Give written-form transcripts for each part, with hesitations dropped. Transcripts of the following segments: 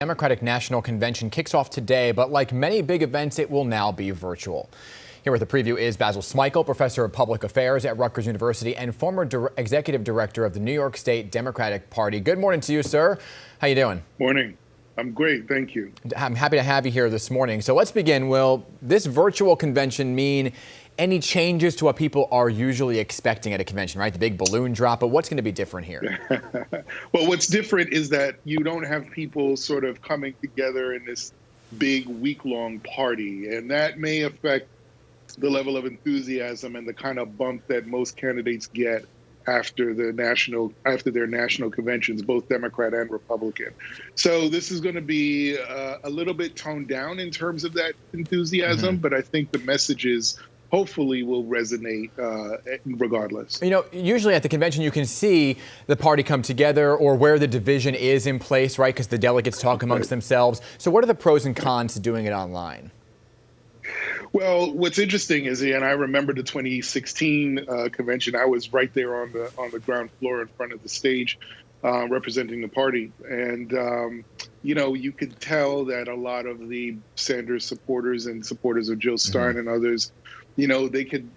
Democratic National Convention kicks off today, but like many big events, it will now be virtual. Here with the preview is Basil Smikle, professor of public affairs at Rutgers University and former executive director of the New York State Democratic Party. Good morning to you, sir. How you doing? Morning. I'm great, thank you. I'm happy to have you here this morning. So let's begin. Will this virtual convention mean any changes to what people are usually expecting at a convention, right? The big balloon drop, but what's going to be different here? Well, what's different is that you don't have people sort of coming together in this big week-long party, and that may affect the level of enthusiasm and the kind of bump that most candidates get after their national conventions, both Democrat and Republican. So this is going to be a little bit toned down in terms of that enthusiasm, but I think the messages hopefully will resonate regardless. You know, usually at the convention you can see the party come together or where the division is in place, right? Because the delegates talk amongst themselves. So what are the pros and cons to doing it online? Well, what's interesting is, and I remember the 2016 convention. I was right there on the ground floor in front of the stage, representing the party, and you know, you could tell that a lot of the Sanders supporters and supporters of Joe Stein and others, you know, they could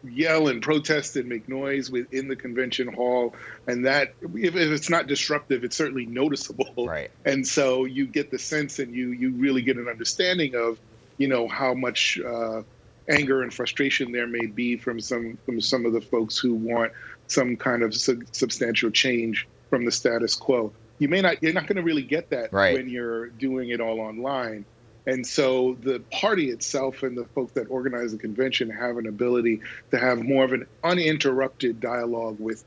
yell and protest and make noise within the convention hall, and that if it's not disruptive, it's certainly noticeable. Right. And so you get the sense, and you really get an understanding of, you know, how much anger and frustration there may be from some of the folks who want some kind of substantial change from the status quo. You're not going to really get that when you're doing it all online. And so the party itself and the folks that organize the convention have an ability to have more of an uninterrupted dialogue with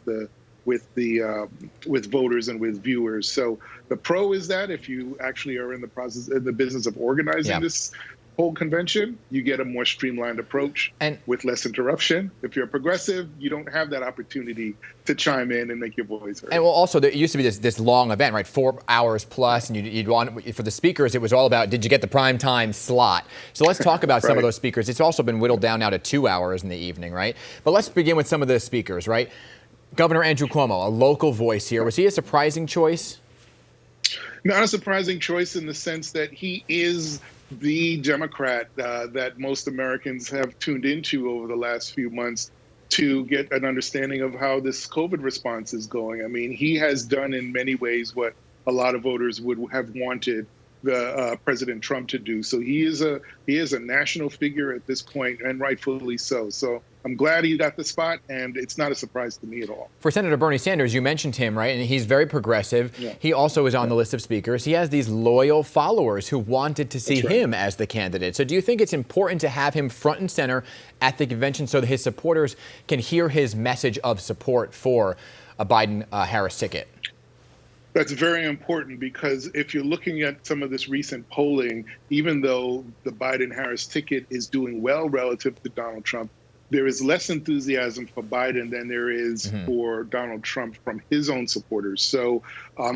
voters and with viewers. So the pro is that if you actually are in the business of organizing this whole convention, you get a more streamlined approach and with less interruption. If you're progressive, you don't have that opportunity to chime in and make your voice heard. And well, also there used to be this long event, right? 4 hours plus, and you'd want, for the speakers, it was all about, did you get the prime time slot? So let's talk about some of those speakers. It's also been whittled down now to 2 hours in the evening, right? But let's begin with some of the speakers, right? Governor Andrew Cuomo, a local voice here. Was he a surprising choice? Not a surprising choice in the sense that he is the Democrat that most Americans have tuned into over the last few months to get an understanding of how this COVID response is going. I mean, he has done in many ways what a lot of voters would have wanted the President Trump to do. So he is a national figure at this point, and rightfully so. So I'm glad he got the spot, and it's not a surprise to me at all. For Senator Bernie Sanders, you mentioned him, right? And he's very progressive. He also is on the list of speakers. He has these loyal followers who wanted to see him as the candidate. So do you think it's important to have him front and center at the convention so that his supporters can hear his message of support for a Biden-Harris ticket? That's very important, because if you're looking at some of this recent polling, even though the Biden-Harris ticket is doing well relative to Donald Trump, there is less enthusiasm for Biden than there is for Donald Trump from his own supporters. So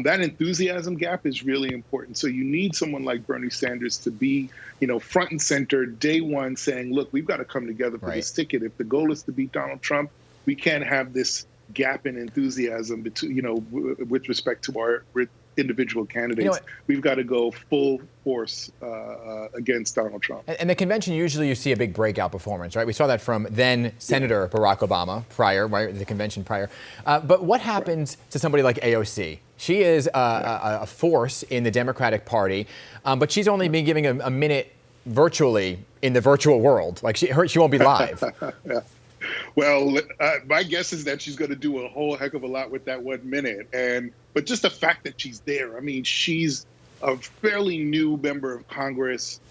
that enthusiasm gap is really important. So you need someone like Bernie Sanders to be, you know, front and center day one, saying, look, we've got to come together for this ticket. If the goal is to beat Donald Trump, we can't have this gap in enthusiasm between, you know, with respect to our individual candidates. You know, we've got to go full force against Donald Trump. And the convention, usually you see a big breakout performance, right? We saw that from then Senator Barack Obama prior, right, the convention prior. But what happens to somebody like AOC? She is a force in the Democratic Party, but she's only been giving a minute virtually in the virtual world. Like she won't be live. Well, my guess is that she's going to do a whole heck of a lot with that 1 minute. But just the fact that she's there, I mean, she's a fairly new member of Congress.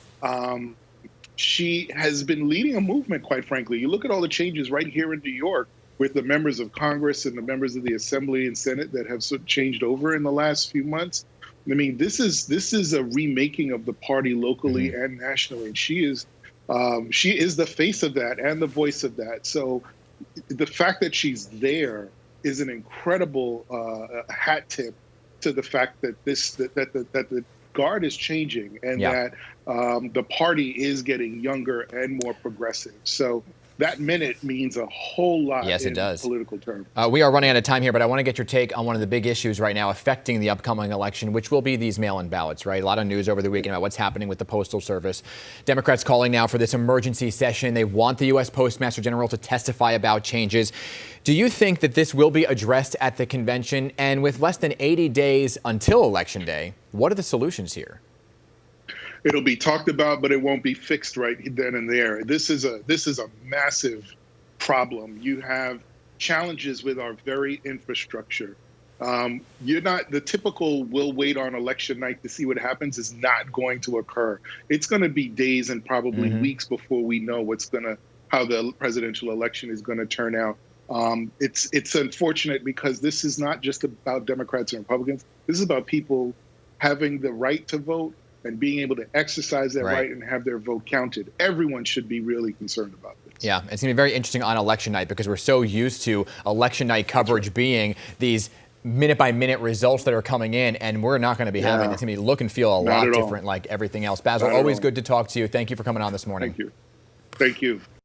She has been leading a movement, quite frankly. You look at all the changes right here in New York with the members of Congress and the members of the Assembly and Senate that have sort of changed over in the last few months. I mean, this is a remaking of the party locally and nationally. She is the face of that and the voice of that. So the fact that she's there is an incredible hat tip to the fact that the guard is changing and that the party is getting younger and more progressive. So that minute means a whole lot Yes, it in does. political terms. We are running out of time here, but I want to get your take on one of the big issues right now affecting the upcoming election, which will be these mail-in ballots, right? A lot of news over the weekend about what's happening with the Postal Service. Democrats calling now for this emergency session. They want the U.S. Postmaster General to testify about changes. Do you think that this will be addressed at the convention? And with less than 80 days until Election Day, what are the solutions here? It'll be talked about, but it won't be fixed right then and there. This is a massive problem. You have challenges with our very infrastructure. You're not the typical "we'll wait on election night to see what happens" is not going to occur. It's going to be days and probably weeks before we know how the presidential election is going to turn out. It's unfortunate because this is not just about Democrats and Republicans. This is about people having the right to vote and being able to exercise that right and have their vote counted. Everyone should be really concerned about this. Yeah, it's going to be very interesting on election night because we're so used to election night coverage being these minute-by-minute results that are coming in, and we're not going to be having it's going to be look and feel a lot different like everything else. Basil, always good to talk to you. Thank you for coming on this morning. Thank you. Thank you.